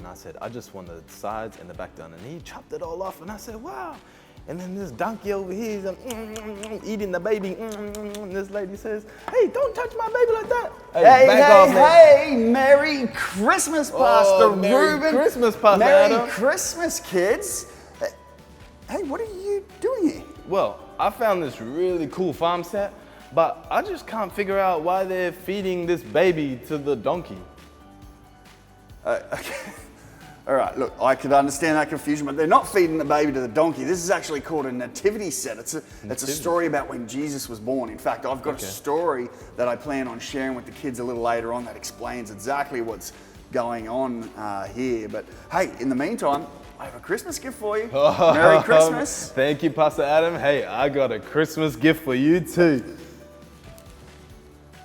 I said, I just want the sides and the back done. And he chopped it all off, and I said, wow. And then this donkey over here is eating the baby. And this lady says, hey, don't touch my baby like that. Hey, Merry Christmas, Pastor Ruben. Merry Christmas, Pastor Merry Adam. Christmas, kids. Hey, what are you doing here? Well, I found this really cool farm set, but I just can't figure out why they're feeding this baby to the donkey. Okay. All right, look, I could understand that confusion, but they're not feeding the baby to the donkey. This is actually called a nativity set. It's a story about when Jesus was born. In fact, I've got a story that I plan on sharing with the kids a little later on that explains exactly what's going on here. But hey, in the meantime, I have a Christmas gift for you. Merry Christmas. Thank you, Pastor Adam. Hey, I got a Christmas gift for you too.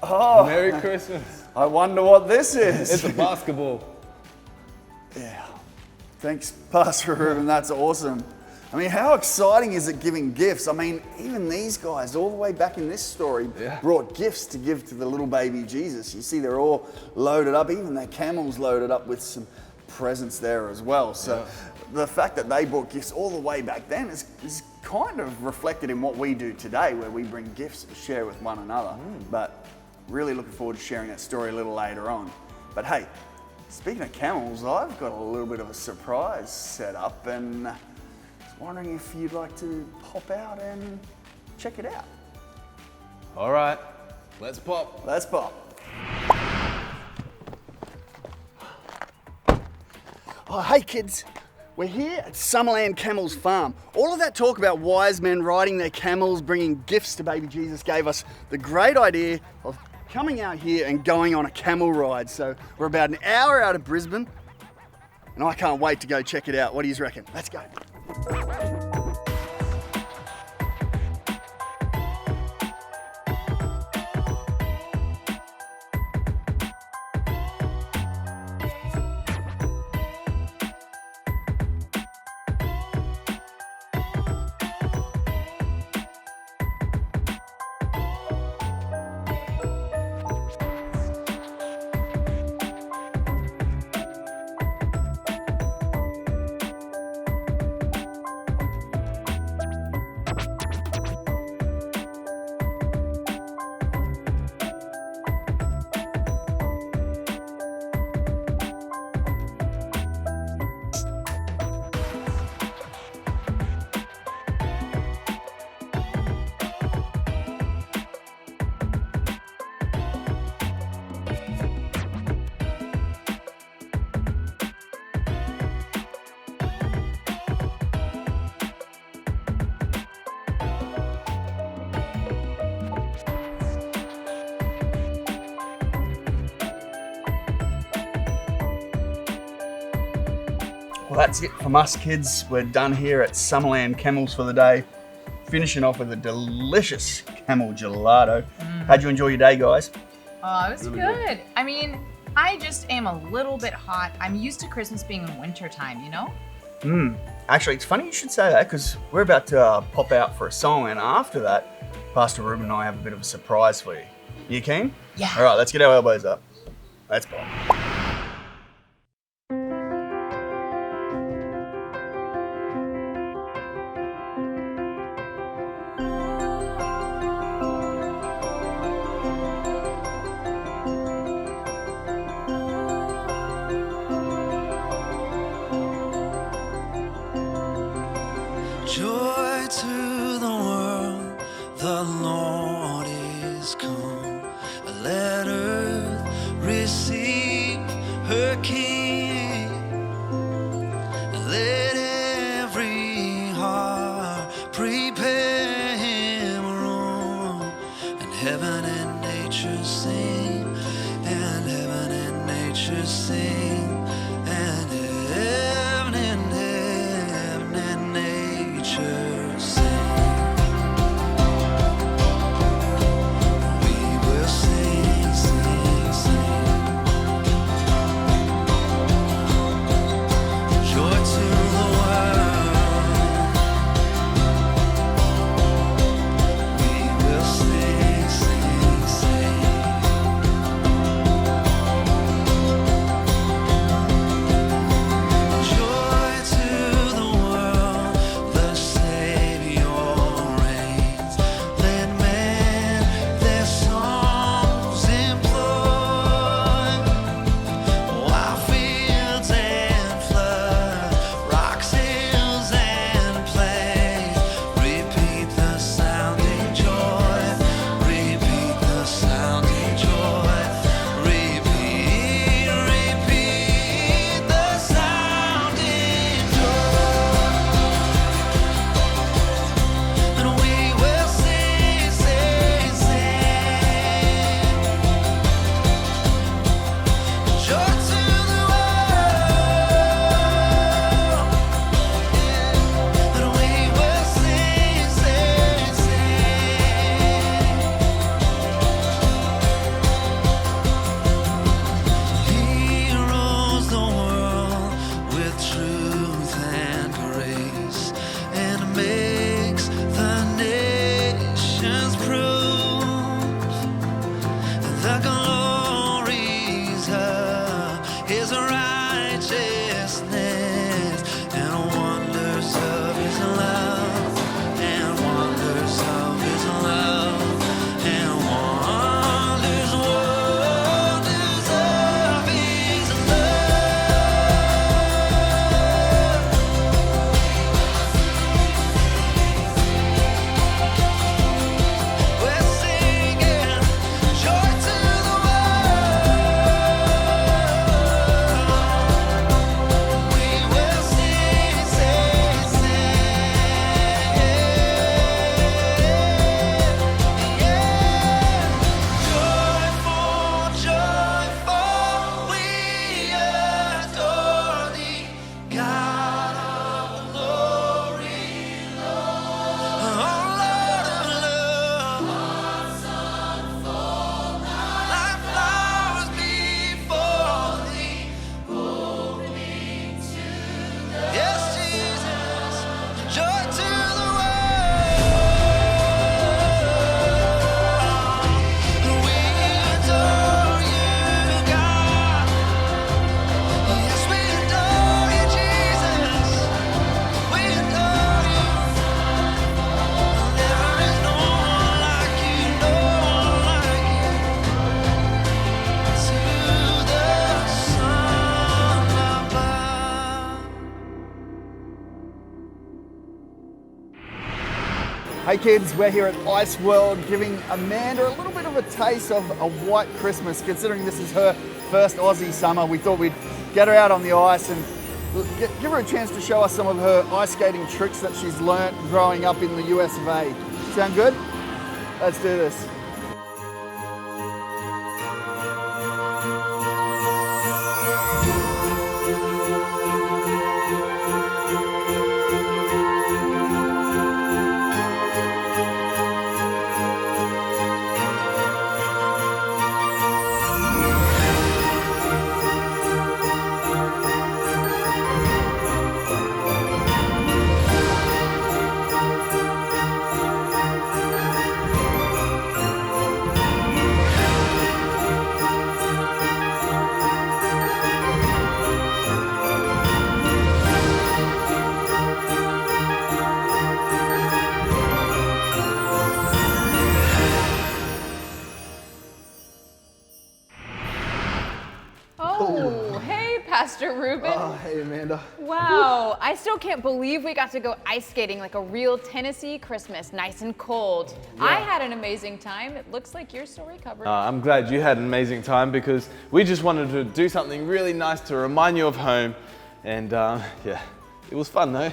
Oh, Merry Christmas. I wonder what this is. It's a basketball. Yeah. Thanks, Pastor Ruben. That's awesome. I mean, how exciting is it giving gifts? I mean, even these guys, all the way back in this story, brought gifts to give to the little baby Jesus. You see, they're all loaded up. Even their camels loaded up with some presents there as well. So the fact that they brought gifts all the way back then is kind of reflected in what we do today, where we bring gifts to share with one another. But really looking forward to sharing that story a little later on. But hey, speaking of camels, I've got a little bit of a surprise set up, and I was wondering if you'd like to pop out and check it out. All right, let's pop. Let's pop. Oh, hey kids, we're here at Summerland Camel's farm. All of that talk about wise men riding their camels, bringing gifts to baby Jesus gave us the great idea of coming out here and going on a camel ride. So we're about an hour out of Brisbane, and I can't wait to go check it out. What do you reckon? Let's go. Well, that's it from us, kids. We're done here at Summerland Camels for the day. Finishing off with a delicious camel gelato. How'd you enjoy your day, guys? Oh, it was really good. I mean, I just am a little bit hot. I'm used to Christmas being in winter time, you know? Actually, it's funny you should say that, because we're about to pop out for a song, and after that, Pastor Ruben and I have a bit of a surprise for you. You keen? Yeah. All right, let's get our elbows up. Let's pop. Joy to the world, the Lord is come. Let earth receive her King. Let every heart prepare him room. And heaven and nature sing, and heaven and nature sing, and heaven and nature sing. We will sing, sing, sing. Joy to the world. We will sing, sing, sing. Hey kids, we're here at Ice World giving Amanda a little bit of a taste of a white Christmas. Considering this is her first Aussie summer, we thought we'd get her out on the ice and give her a chance to show us some of her ice skating tricks that she's learnt growing up in the US of A. Sound good? Let's do this. Pastor Ruben. Oh, hey, Amanda. Wow, I still can't believe we got to go ice skating like a real Tennessee Christmas, nice and cold. Yeah. I had an amazing time. It looks like you're still recovering. I'm glad you had an amazing time because we just wanted to do something really nice to remind you of home. And yeah, it was fun though.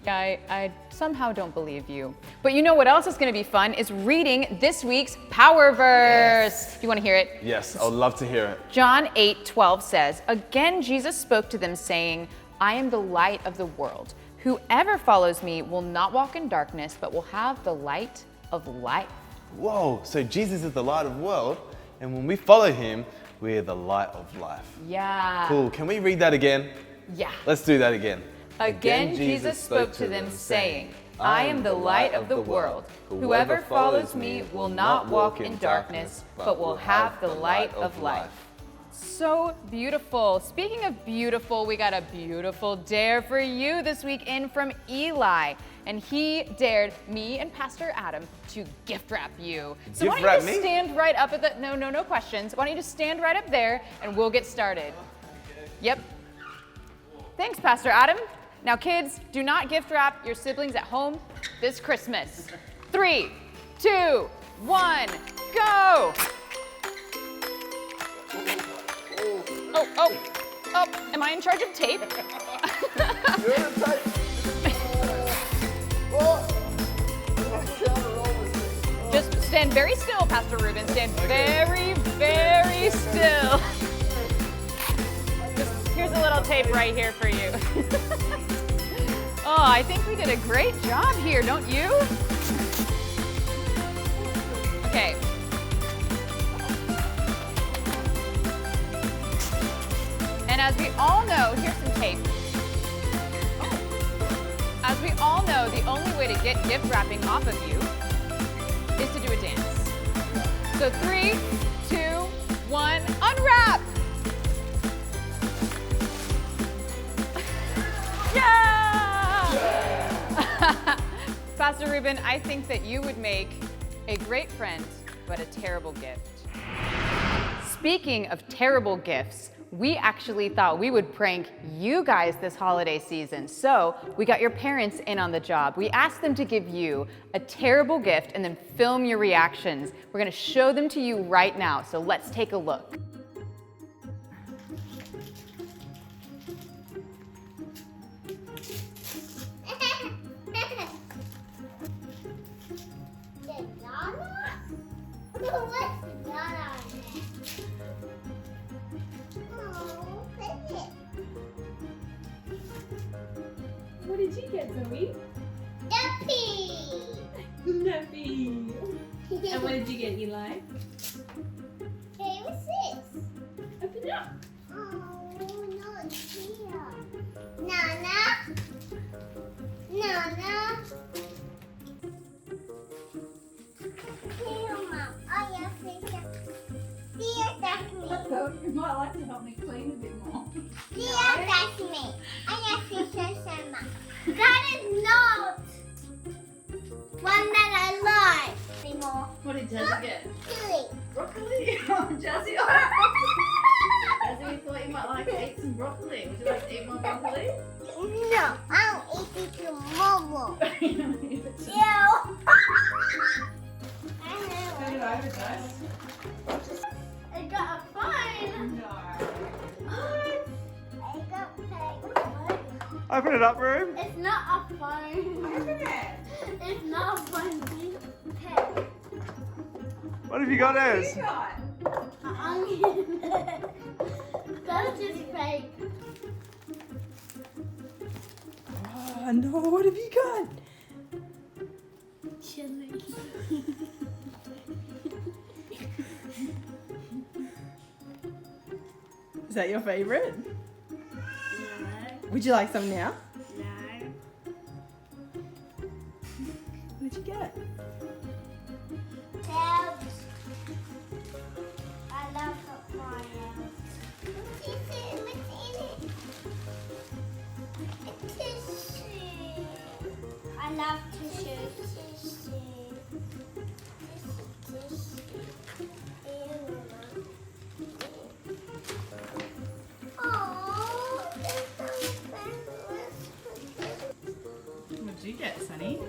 Yeah, I somehow don't believe you. But you know what else is going to be fun is reading this week's Power Verse. You want to hear it? Yes, I would love to hear it. John 8:12 says, "Again Jesus spoke to them saying, I am the light of the world. Whoever follows me will not walk in darkness, but will have the light of life." Whoa, so Jesus is the light of the world, and when we follow him, we're the light of life. Yeah. Cool, can we read that again? Yeah. Let's do that again. Again, Jesus spoke to them, saying, I am the light of the world. Whoever follows me will not walk in darkness, but will have the light of life. So beautiful. Speaking of beautiful, we got a beautiful dare for you this week in from Eli. And he dared me and Pastor Adam to gift wrap you. So why don't you just stand right up at the, no questions. Why don't you just stand right up there and we'll get started. Yep. Thanks, Pastor Adam. Now kids, do not gift wrap your siblings at home this Christmas. 3, 2, 1, go! Oh, am I in charge of tape? You're in tape. Just stand very still, Pastor Ruben. Stand very, very still. Here's a little tape right here for you. Oh, I think we did a great job here, don't you? Okay. And as we all know, here's some tape. As we all know, the only way to get gift wrapping off of you is to do a dance. So 3, 2, 1, unwrap! Yeah! Pastor Ruben, I think that you would make a great friend, but a terrible gift. Speaking of terrible gifts, we actually thought we would prank you guys this holiday season. So we got your parents in on the job. We asked them to give you a terrible gift and then film your reactions. We're gonna show them to you right now. So let's take a look. What did you get, Zoe? Duppy! Nuppy! And what did you get, Eli? Hey, what's this? Open it up. Oh, no, it's here. Nana? Nana? Here, Mom. Oh, yes, Fisher. Dear, that's me. So you might like to help me clean a bit more. Dear, that's me. I am Fisher Sharma. That is not one that I like anymore. What did Jazzy get? Chili. Broccoli? Oh, Jazzy. Jazzy, we thought you might like to eat some broccoli. Would you like to eat more broccoli? No, I'll eat it tomorrow. Ew. Ew. excited, guys? I got a phone. No. I got paid. Open it up, room. It's not a phone. Open it. It's not a phone. It's paid. What have you got, What Ez? have you got? That's just fake. Oh no, what have you got? Chili. Is that your favorite? No. Would you like some now? No. What'd you get? Help. I love papaya. What's in it? What's in it? A tissue. I love tissues. Tissue. What did you get, Sunny?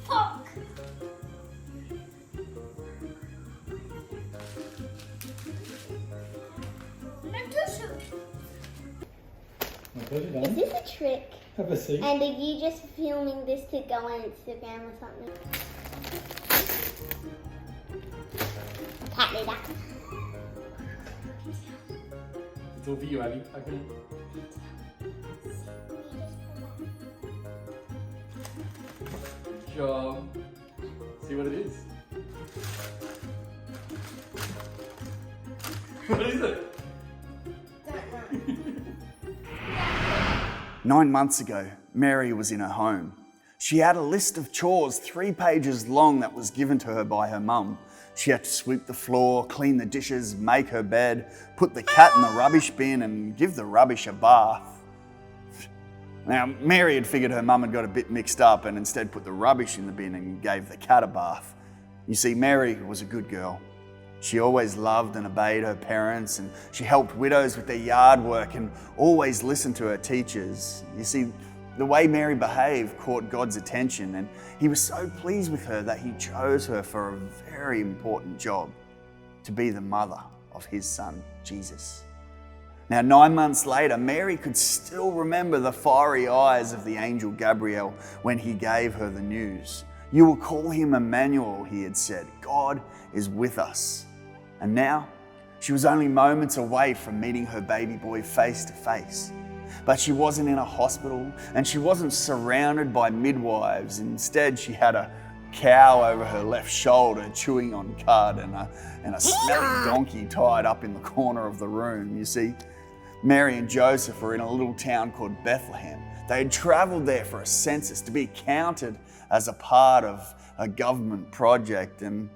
Fuck. Is this a trick? Have a seat. And are you just filming this to go on Instagram or something? Cat litter. It's all for you, Abby. Open it. Good job. See what it is. What is it? 9 months ago, Mary was in her home. She had a list of chores 3 pages long that was given to her by her mum. She had to sweep the floor, clean the dishes, make her bed, put the cat in the rubbish bin and give the rubbish a bath. Now, Mary had figured her mum had got a bit mixed up and instead put the rubbish in the bin and gave the cat a bath. You see, Mary was a good girl. She always loved and obeyed her parents, and she helped widows with their yard work and always listened to her teachers. You see, the way Mary behaved caught God's attention, and he was so pleased with her that he chose her for a very important job, to be the mother of his son, Jesus. Now, 9 months later, Mary could still remember the fiery eyes of the angel Gabriel when he gave her the news. "You will call him Emmanuel," he had said. "God is with us." And now, she was only moments away from meeting her baby boy face to face. But she wasn't in a hospital and she wasn't surrounded by midwives. Instead, she had a cow over her left shoulder chewing on cud and a smelly donkey tied up in the corner of the room. You see, Mary and Joseph were in a little town called Bethlehem. They had traveled there for a census to be counted as a part of a government project, and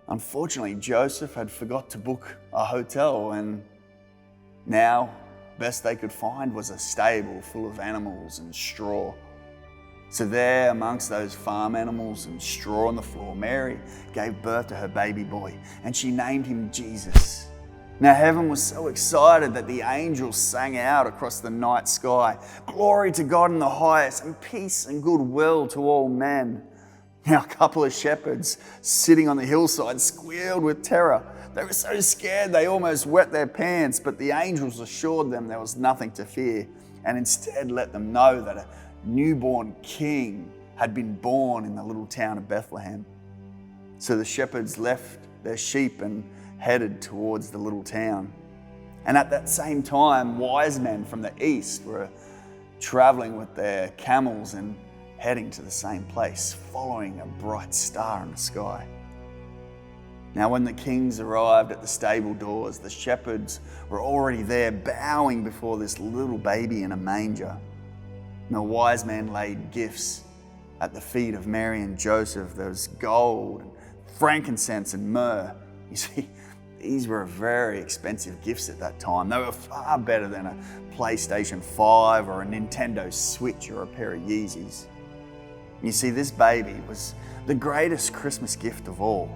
unfortunately, Joseph had forgot to book a hotel, and now best they could find was a stable full of animals and straw. So there, amongst those farm animals and straw on the floor, Mary gave birth to her baby boy, and she named him Jesus. Now heaven was so excited that the angels sang out across the night sky, "Glory to God in the highest, and peace and goodwill to all men." Now a couple of shepherds sitting on the hillside squealed with terror. They were so scared they almost wet their pants, but the angels assured them there was nothing to fear, and instead let them know that a newborn king had been born in the little town of Bethlehem. So the shepherds left their sheep and headed towards the little town. And at that same time, wise men from the east were traveling with their camels and heading to the same place, following a bright star in the sky. Now, when the kings arrived at the stable doors, the shepherds were already there, bowing before this little baby in a manger. And the wise men laid gifts at the feet of Mary and Joseph. There was gold, frankincense, and myrrh. You see, these were very expensive gifts at that time. They were far better than a PlayStation 5 or a Nintendo Switch or a pair of Yeezys. You see, this baby was the greatest Christmas gift of all.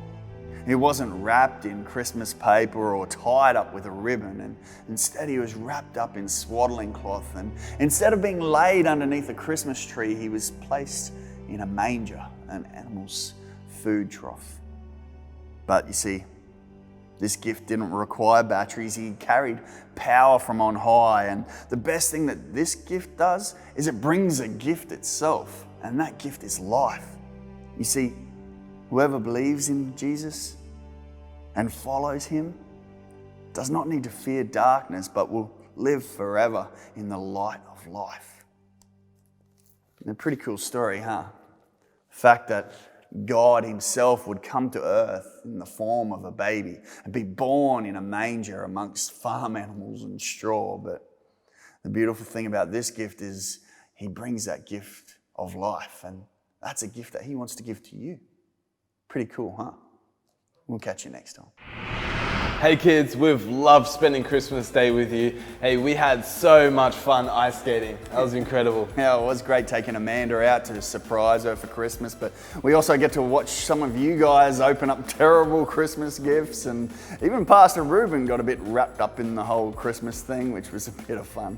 He wasn't wrapped in Christmas paper or tied up with a ribbon, and instead he was wrapped up in swaddling cloth, and instead of being laid underneath a Christmas tree, he was placed in a manger, and animals food trough. But you see, this gift didn't require batteries. He carried power from on high. And the best thing that this gift does is it brings a gift itself. And that gift is life. You see, whoever believes in Jesus and follows him does not need to fear darkness, but will live forever in the light of life. And a pretty cool story, huh? The fact that God himself would come to earth in the form of a baby and be born in a manger amongst farm animals and straw. But the beautiful thing about this gift is he brings that gift of life, and that's a gift that he wants to give to you. Pretty cool, huh? We'll catch you next time. Hey kids, we've loved spending Christmas Day with you. Hey, we had so much fun ice skating. That was incredible. Yeah, it was great taking Amanda out to surprise her for Christmas, but we also get to watch some of you guys open up terrible Christmas gifts, and even Pastor Ruben got a bit wrapped up in the whole Christmas thing, which was a bit of fun.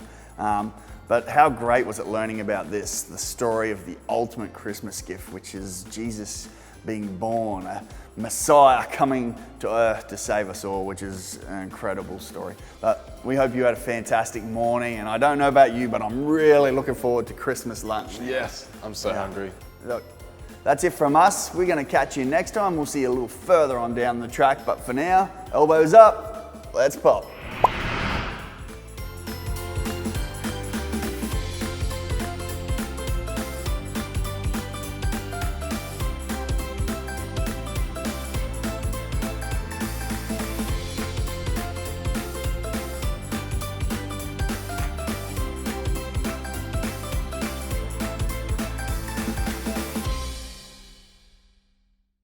But how great was it learning about this, the story of the ultimate Christmas gift, which is Jesus being born, a Messiah coming to earth to save us all, which is an incredible story. But we hope you had a fantastic morning, and I don't know about you, but I'm really looking forward to Christmas lunch. Yes, I'm so hungry. Look, that's it from us. We're going to catch you next time. We'll see you a little further on down the track, but for now, elbows up, let's pop.